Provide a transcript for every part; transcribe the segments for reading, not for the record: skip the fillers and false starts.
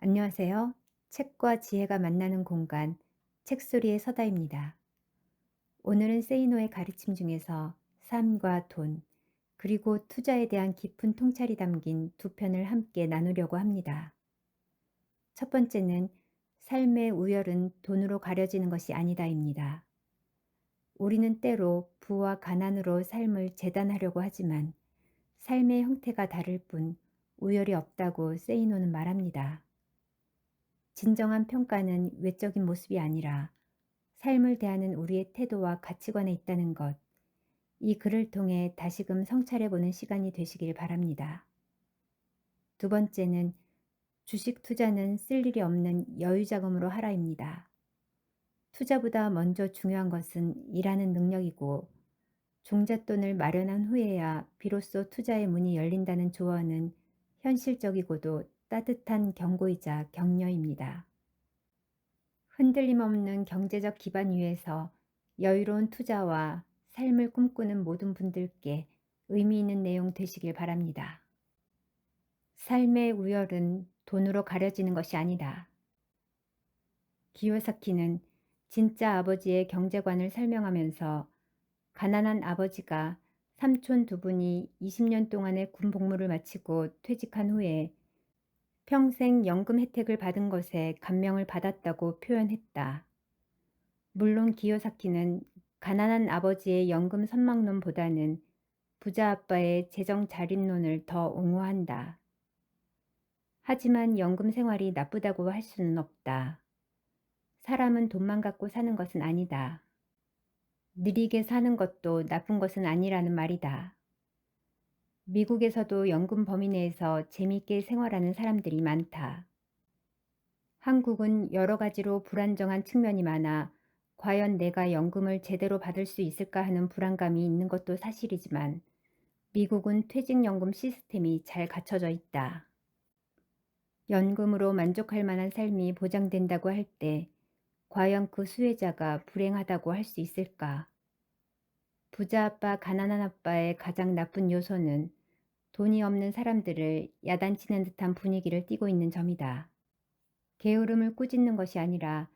안녕하세요. 책과 지혜가 만나는 공간, 책소리의 서다입니다. 오늘은 세이노의 가르침 중에서 삶과 돈, 그리고 투자에 대한 깊은 통찰이 담긴 두 편을 함께 나누려고 합니다. 첫 번째는 삶의 우열은 돈으로 가려지는 것이 아니다입니다. 우리는 때로 부와 가난으로 삶을 재단하려고 하지만 삶의 형태가 다를 뿐 우열이 없다고 세이노는 말합니다. 진정한 평가는 외적인 모습이 아니라 삶을 대하는 우리의 태도와 가치관에 있다는 것, 이 글을 통해 다시금 성찰해보는 시간이 되시길 바랍니다. 두 번째는 주식 투자는 쓸 일이 없는 여유자금으로 하라입니다. 투자보다 먼저 중요한 것은 일하는 능력이고 종잣돈을 마련한 후에야 비로소 투자의 문이 열린다는 조언은 현실적이고도 따뜻한 경고이자 격려입니다. 흔들림 없는 경제적 기반 위에서 여유로운 투자와 삶을 꿈꾸는 모든 분들께 의미 있는 내용 되시길 바랍니다. 삶의 우열은 돈으로 가려지는 것이 아니다. 기요사키는 진짜 아버지의 경제관을 설명하면서 가난한 아버지가 삼촌 두 분이 20년 동안의 군 복무를 마치고 퇴직한 후에 평생 연금 혜택을 받은 것에 감명을 받았다고 표현했다. 물론 기요사키는 가난한 아버지의 연금 선망론보다는 부자 아빠의 재정 자립론을 더 옹호한다. 하지만 연금 생활이 나쁘다고 할 수는 없다. 사람은 돈만 갖고 사는 것은 아니다. 느리게 사는 것도 나쁜 것은 아니라는 말이다. 미국에서도 연금 범위 내에서 재미있게 생활하는 사람들이 많다. 한국은 여러 가지로 불안정한 측면이 많아 과연 내가 연금을 제대로 받을 수 있을까 하는 불안감이 있는 것도 사실이지만 미국은 퇴직연금 시스템이 잘 갖춰져 있다. 연금으로 만족할 만한 삶이 보장된다고 할 때 과연 그 수혜자가 불행하다고 할 수 있을까? 부자 아빠, 가난한 아빠의 가장 나쁜 요소는 돈이 없는 사람들을 야단치는 듯한 분위기를 띠고 있는 점이다. 게으름을 꾸짖는 것이 아니라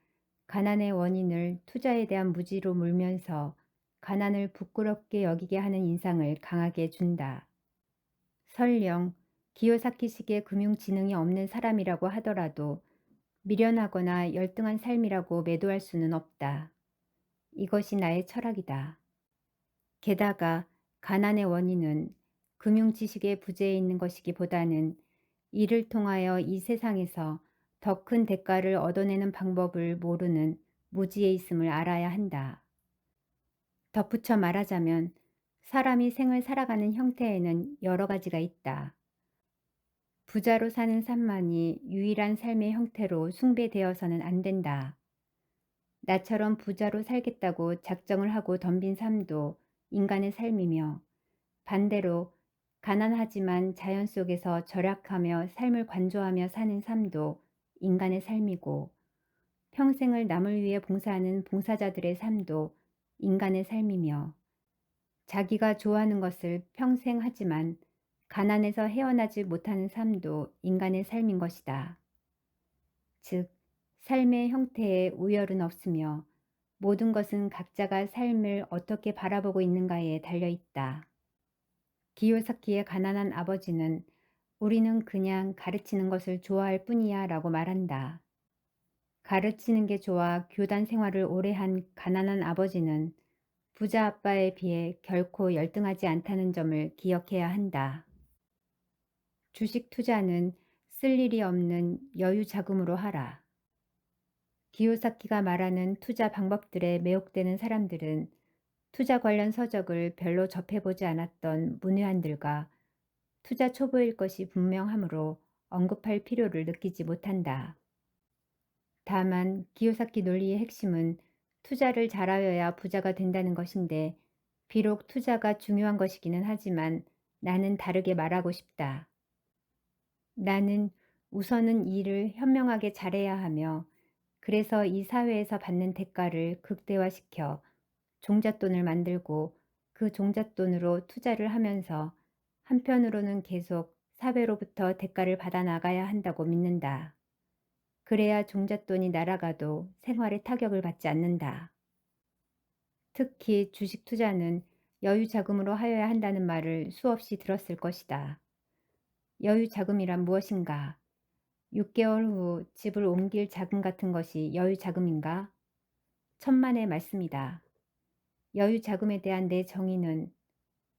가난의 원인을 투자에 대한 무지로 물면서 가난을 부끄럽게 여기게 하는 인상을 강하게 준다. 설령 기요사키식의 금융지능이 없는 사람이라고 하더라도 미련하거나 열등한 삶이라고 매도할 수는 없다. 이것이 나의 철학이다. 게다가 가난의 원인은 금융지식의 부재에 있는 것이기보다는 이를 통하여 이 세상에서 더 큰 대가를 얻어내는 방법을 모르는 무지에 있음을 알아야 한다. 덧붙여 말하자면 사람이 생을 살아가는 형태에는 여러 가지가 있다. 부자로 사는 삶만이 유일한 삶의 형태로 숭배되어서는 안 된다. 나처럼 부자로 살겠다고 작정을 하고 덤빈 삶도 인간의 삶이며 반대로 가난하지만 자연 속에서 절약하며 삶을 관조하며 사는 삶도 인간의 삶이고 평생을 남을 위해 봉사하는 봉사자들의 삶도 인간의 삶이며 자기가 좋아하는 것을 평생 하지만 가난에서 헤어나지 못하는 삶도 인간의 삶인 것이다. 즉, 삶의 형태에 우열은 없으며 모든 것은 각자가 삶을 어떻게 바라보고 있는가에 달려 있다. 기요사키의 가난한 아버지는 우리는 그냥 가르치는 것을 좋아할 뿐이야 라고 말한다. 가르치는 게 좋아 교단 생활을 오래 한 가난한 아버지는 부자 아빠에 비해 결코 열등하지 않다는 점을 기억해야 한다. 주식 투자는 쓸 일이 없는 여유 자금으로 하라. 기요사키가 말하는 투자 방법들에 매혹되는 사람들은 투자 관련 서적을 별로 접해보지 않았던 문외한들과 투자 초보일 것이 분명하므로 언급할 필요를 느끼지 못한다. 다만 기요사키 논리의 핵심은 투자를 잘하여야 부자가 된다는 것인데 비록 투자가 중요한 것이기는 하지만 나는 다르게 말하고 싶다. 나는 우선은 이 일을 현명하게 잘해야 하며 그래서 이 사회에서 받는 대가를 극대화시켜 종잣돈을 만들고 그 종잣돈으로 투자를 하면서 한편으로는 계속 사회로부터 대가를 받아 나가야 한다고 믿는다. 그래야 종잣돈이 날아가도 생활에 타격을 받지 않는다. 특히 주식 투자는 여유 자금으로 하여야 한다는 말을 수없이 들었을 것이다. 여유 자금이란 무엇인가? 6개월 후 집을 옮길 자금 같은 것이 여유 자금인가? 천만의 말씀이다. 여유 자금에 대한 내 정의는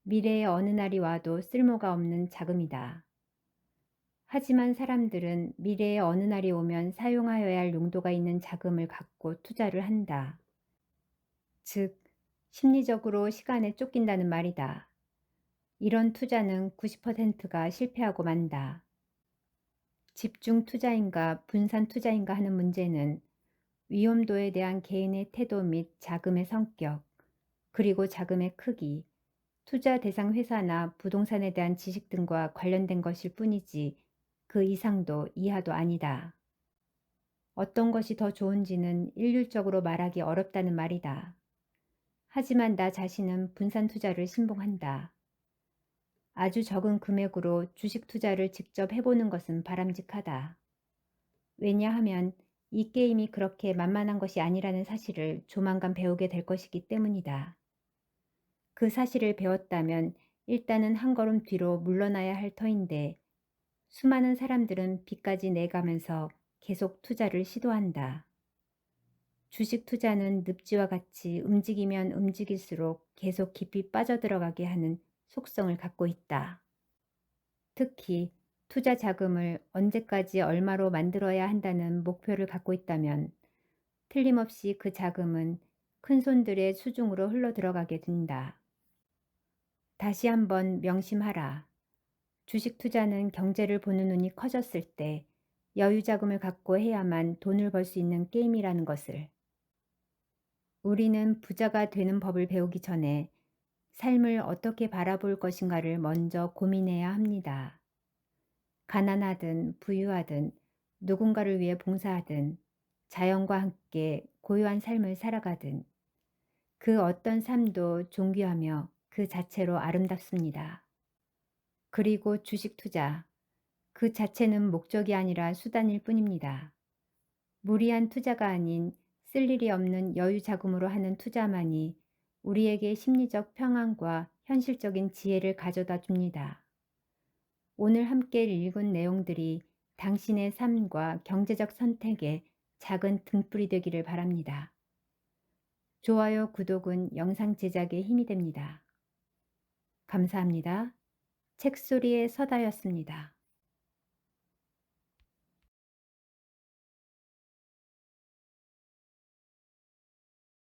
미래의 어느 날이 와도 쓸모가 없는 자금이다. 하지만 사람들은 미래의 어느 날이 오면 사용하여야 할 용도가 있는 자금을 갖고 투자를 한다. 즉, 심리적으로 시간에 쫓긴다는 말이다. 이런 투자는 90%가 실패하고 만다. 집중 투자인가 분산 투자인가 하는 문제는 위험도에 대한 개인의 태도 및 자금의 성격, 그리고 자금의 크기, 투자 대상 회사나 부동산에 대한 지식 등과 관련된 것일 뿐이지 그 이상도 이하도 아니다. 어떤 것이 더 좋은지는 일률적으로 말하기 어렵다는 말이다. 하지만 나 자신은 분산 투자를 신봉한다. 아주 적은 금액으로 주식 투자를 직접 해보는 것은 바람직하다. 왜냐하면 이 게임이 그렇게 만만한 것이 아니라는 사실을 조만간 배우게 될 것이기 때문이다. 그 사실을 배웠다면 일단은 한 걸음 뒤로 물러나야 할 터인데 수많은 사람들은 빚까지 내가면서 계속 투자를 시도한다. 주식 투자는 늪지와 같이 움직이면 움직일수록 계속 깊이 빠져들어가게 하는 속성을 갖고 있다. 특히 투자 자금을 언제까지 얼마로 만들어야 한다는 목표를 갖고 있다면 틀림없이 그 자금은 큰손들의 수중으로 흘러들어가게 된다. 다시 한번 명심하라. 주식 투자는 경제를 보는 눈이 커졌을 때 여유 자금을 갖고 해야만 돈을 벌 수 있는 게임이라는 것을. 우리는 부자가 되는 법을 배우기 전에 삶을 어떻게 바라볼 것인가를 먼저 고민해야 합니다. 가난하든 부유하든 누군가를 위해 봉사하든 자연과 함께 고요한 삶을 살아가든 그 어떤 삶도 존귀하며 그 자체로 아름답습니다. 그리고 주식 투자, 그 자체는 목적이 아니라 수단일 뿐입니다. 무리한 투자가 아닌 쓸 일이 없는 여유 자금으로 하는 투자만이 우리에게 심리적 평안과 현실적인 지혜를 가져다 줍니다. 오늘 함께 읽은 내용들이 당신의 삶과 경제적 선택에 작은 등불이 되기를 바랍니다. 좋아요, 구독은 영상 제작에 힘이 됩니다. 감사합니다. 책소리의 서다였습니다.